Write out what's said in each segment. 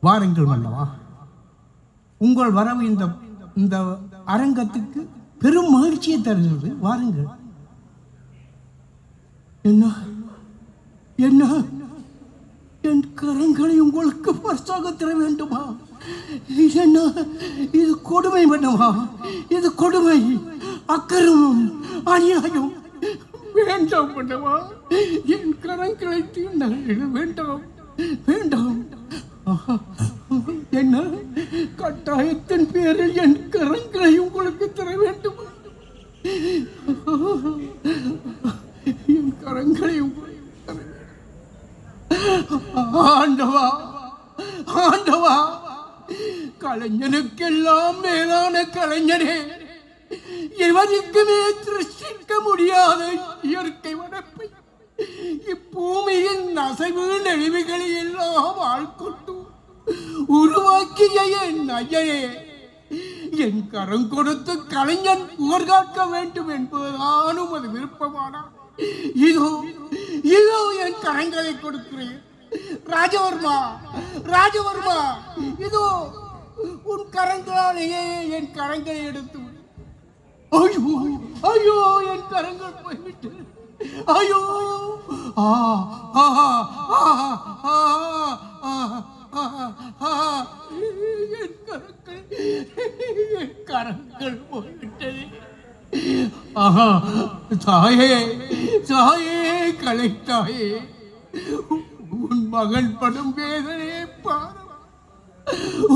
வாருங்கள் மன்னவா, உங்கள் வரவு இந்த இந்த அரங்கத்துக்கு பெரும் மகிழ்ச்சியை தருகிறது. வாருங்கள். என்ன என்ன என் கரங்களை உங்களுக்கு பரிசாக தர வேண்டுமா? என்ன இது கொடுமை மன்னவா, இது கொடுமை, அக்கிரமம், அநியாயம். வேண்டாம் மன்னவா, என் கரங்களை தீண்ட வேண்டாம் வேண்டாம். என்ன கட்டாயத்தின் பேரில் என் கரங்களை உங்களுக்கு தர வேண்டும்? என் கரங்களை ஆண்டவா, ஆண்டவா, கலைஞனுக்கெல்லாம் மேலான கலைஞனே, எவருக்குமே திருஷ்டிக்க முடியாத இயற்கை வனப்பை இப்பூமியின் அசைவு நெளிவுகளை எல்லாம் ஆள்கொண்டு உருவாக்கிய என் ஐயனே, என் கரம் கொடுத்து கலைஞன் புகழ்காக்க வேண்டும் என்பதுதான் உமது விருப்பமானா இதோ இதோ என் கரங்களை கொடுக்கிறேன். ராஜவர்மா, ராஜவர்மா, இதோ உன் கரங்களாலேயே என் கரங்களை எடுத்து. ஐயோ ஐயோ, என் கரங்கள் போய்விட்டு. ஐயோ, என் கரங்கள் போய்விட்டது. தாயே, தாயே, கலைத்தாயே, உன் மகன் படும் வேதனையே பாரம்மா,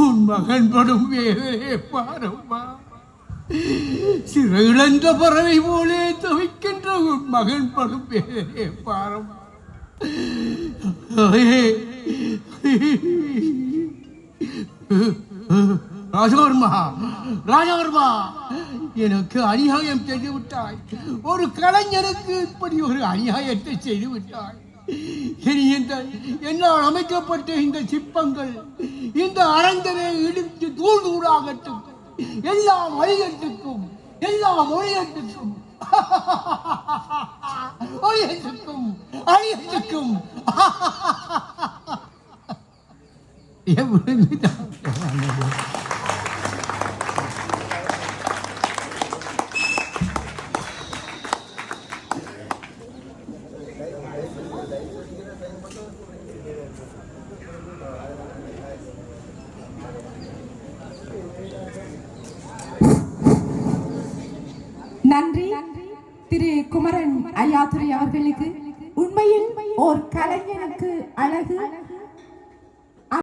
உன் மகன் படும் வேதனையே பாரம்மா. சிறகிழந்த பறவை போலே தவிக்கின்ற உன் மகன் படும் வேதனையே பாரம்மா. ராஜவர்மா, ராஜவர்மா, எனக்கு அநியாயம் செய்து விட்டாய். ஒரு கலைஞருக்கு இப்படி ஒரு அநியாயத்தை செய்து விட்டாய். இனி என்னால் அமைக்கப்பட்ட இந்த சிற்பங்கள் இந்த அரங்கனை இடித்து தூள் தூளாகட்டும். எல்லா மொழிகட்டுக்கும், எல்லா மொழிகட்டுக்கும், மொழிகட்டுக்கும், அழியத்துக்கும். நன்றி திரு குமரன் ஐயாதுரை அவர்களுக்கு.